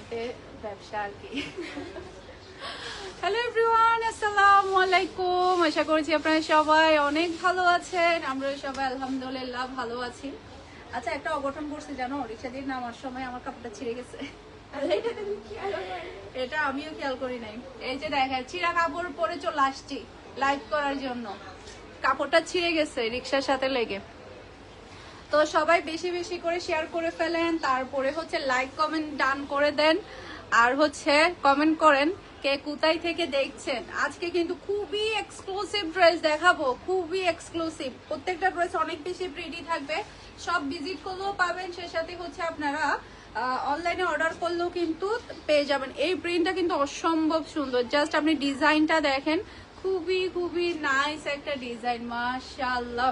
সাথে ব্যবসা আর কি। হ্যালো এভরিওয়ান, আসসালামু আলাইকুম। আশা করছি আপনারা সবাই অনেক ভালো আছেন। আমরা সবাই আলহামদুলিল্লাহ ভালো আছি। আচ্ছা, একটা অঘটন করছি জানো, রিক্সা দিয়ে নামার সময় আমার কাপড়টা ছিঁড়ে গেছে। এটা আমিও খেয়াল করি নাই। এই যে দেখেন, ছিঁড়া কাপড় পরে চলে আসছি লাইভ করার জন্য, কাপড়টা ছিঁড়ে গেছে রিক্সার সাথে লেগে। তো সবাই বেশি বেশি করে শেয়ার করে ফেলেন, তারপরে হচ্ছে লাইক কমেন্ট ডান করে দেন, আর হচ্ছে কমেন্ট করেন কে কোথায় থেকে দেখছেন। আজকে কিন্তু খুবই এক্সক্লুসিভ ড্রেস দেখাবো, খুবই এক্সক্লুসিভ। প্রত্যেকটা ড্রেস অনেক বেশি প্রিটি থাকবে, সব ভিজিট করলেও পাবেন, সে সাথে হচ্ছে আপনারা অনলাইনে অর্ডার করলেও কিন্তু পেয়ে যাবেন। এই প্রিন্টটা কিন্তু অসম্ভব সুন্দর, জাস্ট আপনি ডিজাইনটা দেখেন, খুবই খুবই নাইস একটা ডিজাইন, মাশাআল্লাহ।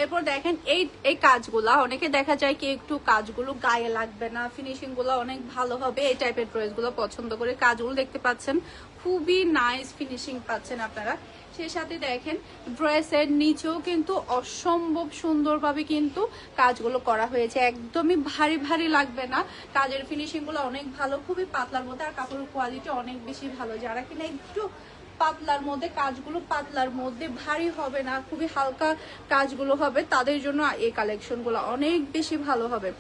এরপর দেখেন এই কাজগুলা, অনেকে দেখা যায় কি একটু কাজগুলো গায়ে লাগবে না, ফিনিশিং গুলো অনেক ভালো হবে, এই টাইপের ড্রেস গুলো পছন্দ করে। কাজগুলো দেখতে পাচ্ছেন খুবই নাইস ফিনিশিং পাচ্ছেন আপনারা। সেই সাথে দেখেন ড্রেসের নিচেও কিন্তু অসম্ভব সুন্দরভাবে কিন্তু কাজগুলো করা হয়েছে, একদমই ভারী ভারী লাগবে না। কাজের ফিনিশিং গুলো অনেক ভালো, খুবই পাতলার মধ্যে, আর কাপড়ের কোয়ালিটি অনেক বেশি ভালো। যারা কিনা একটু পাতলার মধ্যে, কাজগুলো পাতলার মধ্যে, ভারী হবে না, খুবই হালকা কাজগুলো হবে, তাদের জন্য এই কালেকশনগুলো অনেক বেশি ভালো হবে।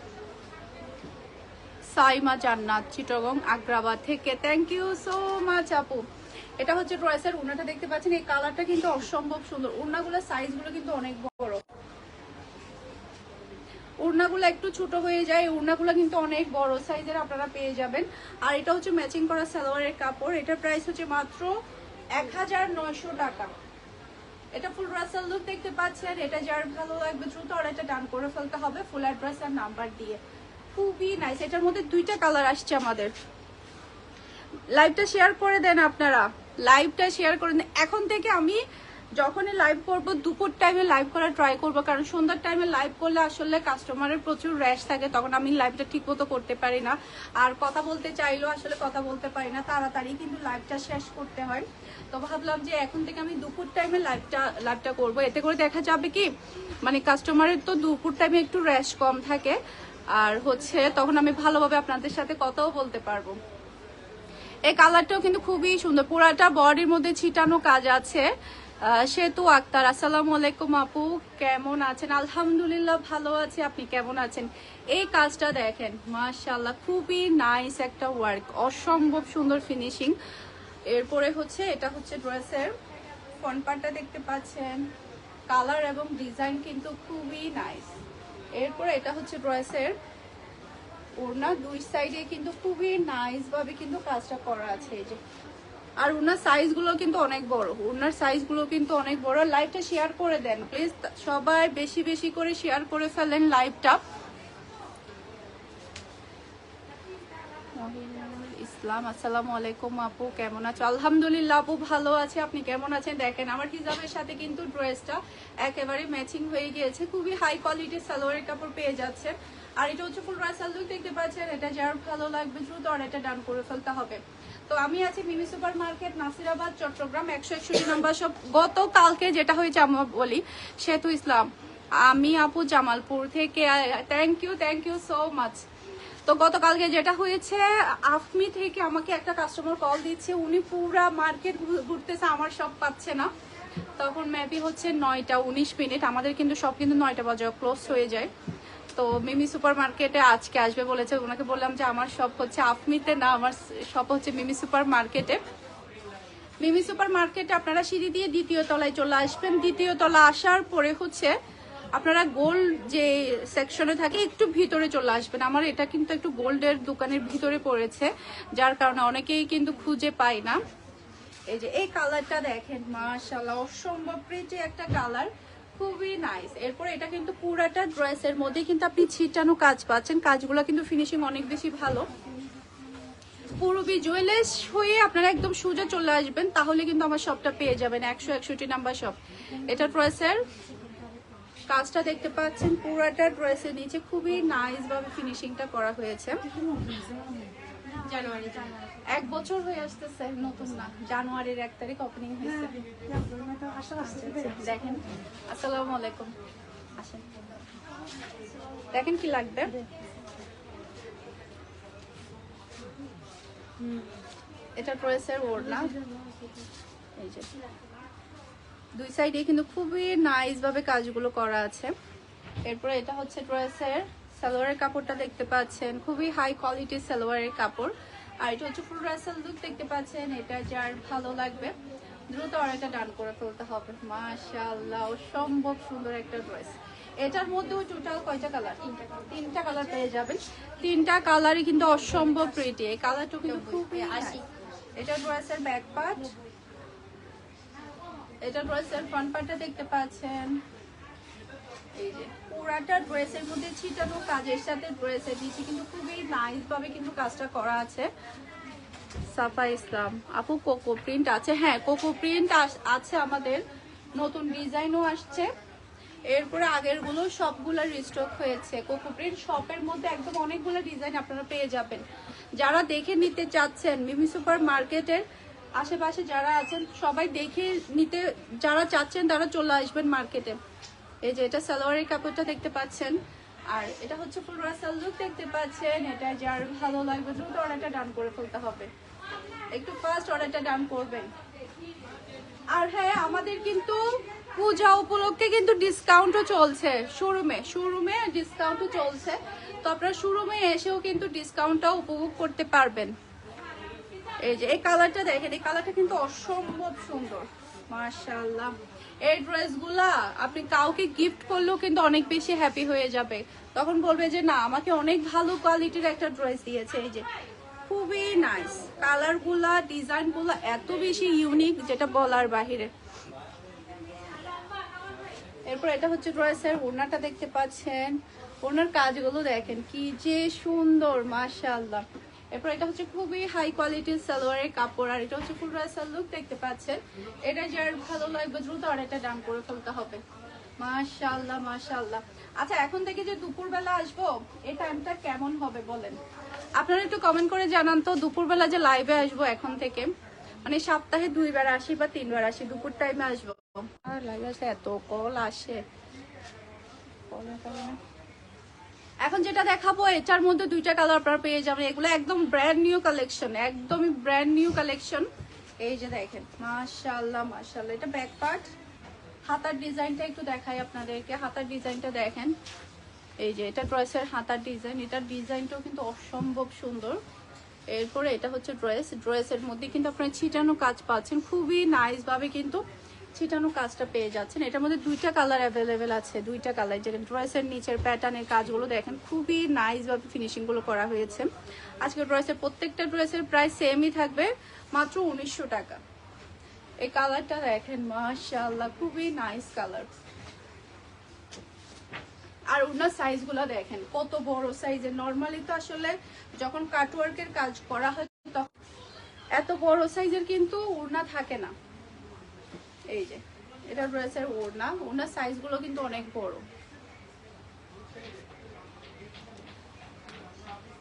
সাইমা জান্নাত চিটাগং আগ্রাবাদ থেকে, থ্যাংক ইউ সো মাচ আপু। এটা হচ্ছে ড্রেসের ওড়নাটা, দেখতে পাচ্ছেন এই কালারটা কিন্তু অসম্ভব সুন্দর। ওড়নাগুলোর সাইজগুলো কিন্তু অনেক বড়, ওড়নাগুলো একটু ছোট হয়ে যায়, ওড়নাগুলো কিন্তু অনেক বড় সাইজের আপনারা পেয়ে যাবেন। আর এটা হচ্ছে ম্যাচিং করা সালোয়ারের কাপড়, এটার প্রাইস হচ্ছে মাত্র 1900 টাকা। এটা ফুল রাসাল লুক দেখতে পাচ্ছেন। এটা যার ভালো লাগবে দ্রুত অর্ডারটা ডান করে ফেলতে হবে ফুল অ্যাড্রেস আর নাম্বার দিয়ে। খুবই নাইস। এটার মধ্যে দুইটা কালার আসছে আমাদের। লাইভটা শেয়ার করে দেন আপনারা, লাইভটা শেয়ার করে দেন। এখন থেকে আমি যখনই লাইভ করব দুপুর টাইমে লাইভ করার ট্রাই করব, কারণ সন্ধ্যার টাইমে লাইভ করলে আসলে কাস্টমারের প্রচুর র্যাশ থাকে, তখন আমি লাইভটা ঠিক মতো করতে পারি না, আর কথা বলতে চাইলেও আসলে কথা বলতে পারি না, তাড়াতাড়ি কিন্তু লাইভটা শেষ করতে হয়। তো ভাবলাম যে এখন থেকে আমি দুপুর টাইমে লাইভটা করব, এতে করে দেখা যাবে কি মানে কাস্টমারের তো দুপুর টাইমে একটু র্যাশ কম থাকে, আর হচ্ছে তখন আমি ভালোভাবে আপনাদের সাথে কথাও বলতে পারবো। এই কালারটাও কিন্তু খুবই সুন্দর, পুরাটা বডির মধ্যে ছিটানো কাজ আছে। সেতু আক্তার, আসসালামু আলাইকুম আপু, কেমন আছেন? আলহামদুলিল্লাহ ভালো আছি, আপনি কেমন আছেন? এই কাজটা দেখেন, মাশাআল্লাহ, খুবই নাইস একটা ওয়ার্ক, অসম্ভব সুন্দর ফিনিশিং। এরপরে হচ্ছে এটা হচ্ছে ড্রেসের ফ্রন্ট পার্টটা দেখতে পাচ্ছেন, কালার এবং ডিজাইন কিন্তু খুবই নাইস। এরপরে এটা হচ্ছে ড্রেসের ওড়না, দুই সাইডে কিন্তু খুবই নাইস ভাবে কিন্তু কাজটা করা আছে। এই যে, আর ওনার সাইজ গুলো কিন্তু অনেক বড়, ওনার সাইজ গুলো কিন্তু অনেক বড়। লাইভটা শেয়ার করে দেন প্লিজ, সবাই বেশি বেশি করে শেয়ার করে ফেলেন লাইভটা। ইসলাম, আসসালামু আলাইকুম আপু, কেমন আছো? আলহামদুলিল্লাহ আপু ভালো আছে, আপনি কেমন আছেন? দেখেন আমার হিজাবের সাথে কিন্তু ড্রেসটা একেবারে ম্যাচিং হয়ে গিয়েছে, খুবই হাই কোয়ালিটির সালোয়ারের কাপড় পেয়ে যাচ্ছে। আর এটা হচ্ছে ফুল রাসাল লুক দেখতে পাচ্ছেন। এটা যার ভালো লাগবে দ্রুত অর্ডারটা ডান করে ফেলতে হবে। তো আমি আছি মিমি সুপার মার্কেট, নাসিরাবাদ, চট্টগ্রাম, 161 নম্বর শপ। গতকালকে যেটা হয়েছে আমরা বলি, সেতু ইসলাম, আমি আপু জামালপুর থেকে, থ্যাংক ইউ সো মাচ। তো গতকালকে যেটা হয়েছে, আফমি থেকে আমাকে একটা কাস্টমার কল দিচ্ছে, উনি পুরা মার্কেট ঘুরতেছে, আমার সব পাচ্ছে না। তখন মেবি হচ্ছে 9টা 19 মিনিট, আমাদের কিন্তু সব কিন্তু 9টা বাজে ক্লোজ হয়ে যায়। তো মিমি সুপার মার্কেটে আজকে আসবে বলেছে, ওনাকে বললাম যে আমার শপ হচ্ছে আফমিতে না, আমার শপ হচ্ছে মিমি সুপার মার্কেটে। মিমি সুপার মার্কেটে আপনারা সিঁড়ি দিয়ে দ্বিতীয় তলায় চলে আসবেন। দ্বিতীয় তলা আসার পরে হচ্ছে আপনারা গোল্ড যে সেকশনে থাকে একটু ভিতরে চলে আসবেন। আমার এটা কিন্তু একটু গোল্ডের দোকানের ভিতরে পড়েছে, যার কারণে অনেকেই কিন্তু খুঁজে পায় না। এই যে এই কালারটা দেখেন, মাশাআল্লাহ, অসম্ভব প্রিটি একটা কালার, খুবই নাইস। এরপর এটা কিন্তু পুরাটা ড্রেসের মধ্যে কিন্তু আপনি ছিটানো কাজ পাচ্ছেন, কাজগুলো কিন্তু ফিনিশিং অনেক বেশি ভালো। পুরবি জুয়েলার্স হয়ে আপনারা একদম সোজা চলে আসবেন, তাহলে কিন্তু আমার শপটা পেয়ে যাবেন, 161 নাম্বার শপ। এটা ড্রেসের কাজটা দেখতে পাচ্ছেন, পুরাটা ড্রেসের নিচে খুবই নাইস ভাবে ফিনিশিংটা করা হয়েছে। জানুয়ারি 1 বছর হয়ে আসতেছে, নতুন না, জানুয়ারির 1 তারিখ ওপেনিং হয়েছে। দেখেন, আসসালামু আলাইকুম, আসেন দেখেন কি লাগবে। এটা ড্রেসের ওড়না, এই যে দুই সাইডে কিন্তু খুবই নাইস ভাবে কাজগুলো করা আছে। এরপরে এটা হচ্ছে ড্রেসের সালোয়ারের কাপড়টা দেখতে পাচ্ছেন, খুবই হাই কোয়ালিটির সালোয়ারের কাপড়। আর এটা হচ্ছে ফুল রাসেল লুক দেখতে পাচ্ছেন, এটা যার ভালো লাগবে দ্রুত অর্ডারটা ডান করে ফেলতে হবে। মাশাআল্লাহ, অসম্ভব সুন্দর একটা ড্রেস। এটার মধ্যেও টোটাল কয়টা কালার? তিনটা কালার পেয়ে যাবেন। তিনটা কালারই কিন্তু অসম্ভব প্রিটি। এই কালারটা কিন্তু খুবই আসি। এটা ড্রেসের ব্যাক পার্ট, এটা ড্রেসের ফ্রন্ট পার্টটা দেখতে পাচ্ছেন। এই যে পুরাটা ড্রেসের মধ্যে ছিটানো কাজের সাথে ড্রেসের নিচে কিন্তু খুবই নাইস ভাবে কিন্তু কাজটা করা আছে। সাফা ইসলাম আপু, কোকো প্রিন্ট আছে? হ্যাঁ, কোকো প্রিন্ট আছে, আমাদের নতুন ডিজাইনও আসছে। এরপরে আগের গুলো সবগুলো রিস্টক হয়েছে। কোকো প্রিন্ট শপের মধ্যে একদম অনেকগুলো ডিজাইন আপনারা পেয়ে যাবেন। যারা দেখে নিতে চাচ্ছেন, মিমি সুপার মার্কেটের আশেপাশে যারা আছেন সবাই দেখে নিতে যারা চাচ্ছেন তারা চলে আসবেন মার্কেটে। এই যে এটা সালোয়ারের কাপড়টা দেখতে পাচ্ছেন, আর এটা হচ্ছে ফুল রাসেল লুক দেখতে পাচ্ছেন। এটা যার ভালো লাগবে দ্রুত অর্ডারটা ডান করে ফেলতে হবে, একটু ফাস্ট অর্ডারটা ডান করবেন। আর হ্যাঁ, আমাদের কিন্তু পূজা উপলক্ষে কিন্তু ডিসকাউন্টও চলছে, শোরুমে ডিসকাউন্টও চলছে। তো আপনারা শোরুমে এসেও কিন্তু ডিসকাউন্টটাও উপভোগ করতে পারবেন। এই যে এই কালারটা দেখেন, এই কালারটা কিন্তু অসম্ভব সুন্দর, মাশাআল্লাহ। এই ড্রেসগুলা আপনি কাউকে গিফট করলেও কিন্তু অনেক বেশি হ্যাপি হয়ে যাবে, তখন বলবে যে না, আমাকে অনেক ভালো কোয়ালিটির একটা ড্রেস দিয়েছে। এই যে খুবই নাইস কালারগুলা, ডিজাইনগুলা এত বেশি ইউনিক যেটা বলার বাহিরে। এরপর এটা হচ্ছে ড্রেসের ওড়নাটা দেখতে পাচ্ছেন, ওড়নার কাজগুলো দেখেন কি যে সুন্দর, মাশাআল্লাহ। এরপর এটা হচ্ছে খুবই হাই কোয়ালিটির সালোয়ারের কাপড়, আর এটা হচ্ছে ফুল রাসেল লুক দেখতে পাচ্ছেন। এটা যার ভালো লাগবে দ্রুত অর্ডারটা ডান করে ফেলতে হবে। মাশাআল্লাহ, মাশাআল্লাহ। আচ্ছা, এখন থেকে যে দুপুরবেলা আসবো, এই টাইমটা কেমন হবে বলেন? আপনারা একটু কমেন্ট করে জানান তো। দুপুরবেলা যে লাইভে আসবো এখন থেকে, মানে সপ্তাহে 2 বার আসি বা 3 বার আসি, দুপুর টাইমে আসবো। আর লাইভে আসে এত কল আসে। এখন যেটা দেখাবো এটার মধ্যে 2টা কালার আপনারা পেয়ে যাবেন। এগুলো একদম ব্র্যান্ড নিউ কালেকশন, একদমই ব্র্যান্ড নিউ কালেকশন। এই যে দেখেন, মাশাআল্লাহ, মাশাআল্লাহ। এটা ব্যাক পার্ট, হাতার ডিজাইনটা একটু দেখাই আপনাদেরকে। হাতার ডিজাইনটা দেখেন, এই যে এটা ড্রেসের হাতার ডিজাইন, এটার ডিজাইনটাও কিন্তু অসম্ভব সুন্দর। এরপরে এটা হচ্ছে ড্রেসের মধ্যে কিন্তু আপনারা ছিটানো কাজ পাচ্ছেন, খুবই নাইস ভাবে কিন্তু ছিটানো কাজটা পেয়ে যাচ্ছেন। এটার মধ্যে 2টা কালার অ্যাভেলেবেল আছে, 2টা কালার। যেটা ড্রেসের নিচের প্যাটার্নের কাজগুলো দেখেন, খুবই নাইস ভাবে ফিনিশিং গুলো করা হয়েছে। আজকে ড্রেসের প্রত্যেকটা ড্রেসের প্রাইস সেমই থাকবে, মাত্র 1900 টাকা। এই কালারটা দেখেন, মাশাআল্লাহ, খুবই নাইস কালার। আর ওনার সাইজ গুলো দেখেন কত বড় সাইজের। নর্মালি তো আসলে যখন কাটওয়ার্কের কাজ করা হয় তখন এত বড় সাইজের কিন্তু ওড়না থাকে না। এই যে এটা ড্রেসের ওড়না, ওড়নার সাইজ গুলো কিন্তু অনেক বড়।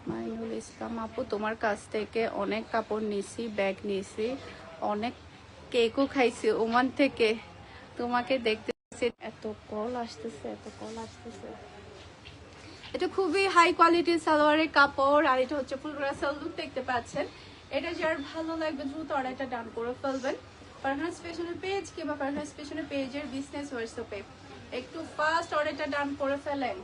মাইনুল ইসলাম আপু, তোমার কাছ থেকে অনেক কাপড় নিছি, ব্যাগ নিছি, অনেক কেকও খাইছি ওমান থেকে, তোমাকে দেখতে এত কল আসতেছে, এত কল আসতেছে। এটা খুবই হাই কোয়ালিটির সালোয়ারের কাপড়, আর এটা হচ্ছে ফুল রাসেল লুক দেখতে পাচ্ছেন। এটা যার ভালো লাগবে দ্রুত অর্ডারটা ডান করে ফেলবেন। ফারহানাস ফ্যাশনের পেজ কিংবা ফারহানাস ফ্যাশনের পেজের বিজনেস হোয়াটসঅ্যাপে একটু ফাস্ট অর্ডারটা ডান করে ফেলেন।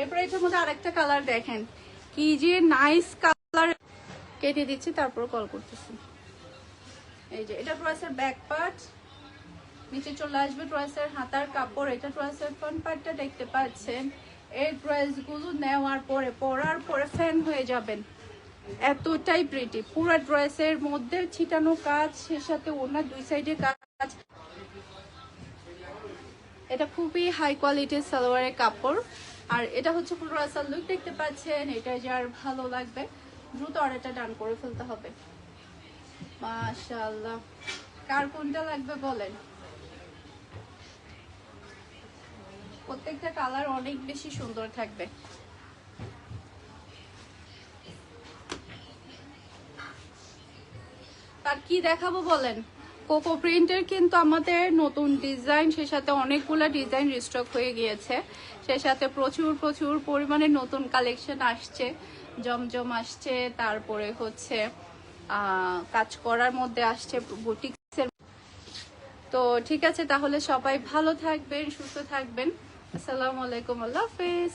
এরপরে এটার মধ্যে আরেকটা কালার দেখেন, কি যে নাইস কালার। কেটে দিচ্ছি, তারপর কল করতেছি। এই যে এটা ড্রেসের ব্যাক পার্ট, নিচে চলে আসবে ড্রেসের হাতার কাপড়। এটা ড্রেসের ফ্রন্ট পার্টটা দেখতে পাচ্ছেন। এই ড্রেসগুলো নেওয়ার পরে পরার পরে ফ্যান হয়ে যাবেন, এতটাই প্রিটি। পুরো ড্রেসের মধ্যে ছিটানো কাজ, সে সাথে ওনার 2 সাইডে কাজ। এটা খুবই হাই কোয়ালিটির সালোয়ারের কাপড়, আর এটা হচ্ছে ফুল রাসেল লুক দেখতে পাচ্ছেন। এটা যার ভালো লাগবে দ্রুত অর্ডারটা ডান করে ফেলতে হবে। মাশাআল্লাহ, কার কোনটা লাগবে বলেন? প্রত্যেকটা কালার অনেক বেশি সুন্দর থাকবে। আর কি দেখাবো বলেন? কোকো প্রিন্টের কিন্তু আমাদের নতুন ডিজাইন, সে সাথে অনেকগুলো ডিজাইন রিস্টক হয়ে গিয়েছে, সে সাথে প্রচুর প্রচুর পরিমাণে নতুন কালেকশন আসছে। জমজম আসছে, তারপরে হচ্ছে কাজ করার মধ্যে আসছে বুটিক্সের। তো ঠিক আছে, তাহলে সবাই ভালো থাকবেন, সুস্থ থাকবেন। আসসালামু আলাইকুম, আল্লাহ হাফেজ।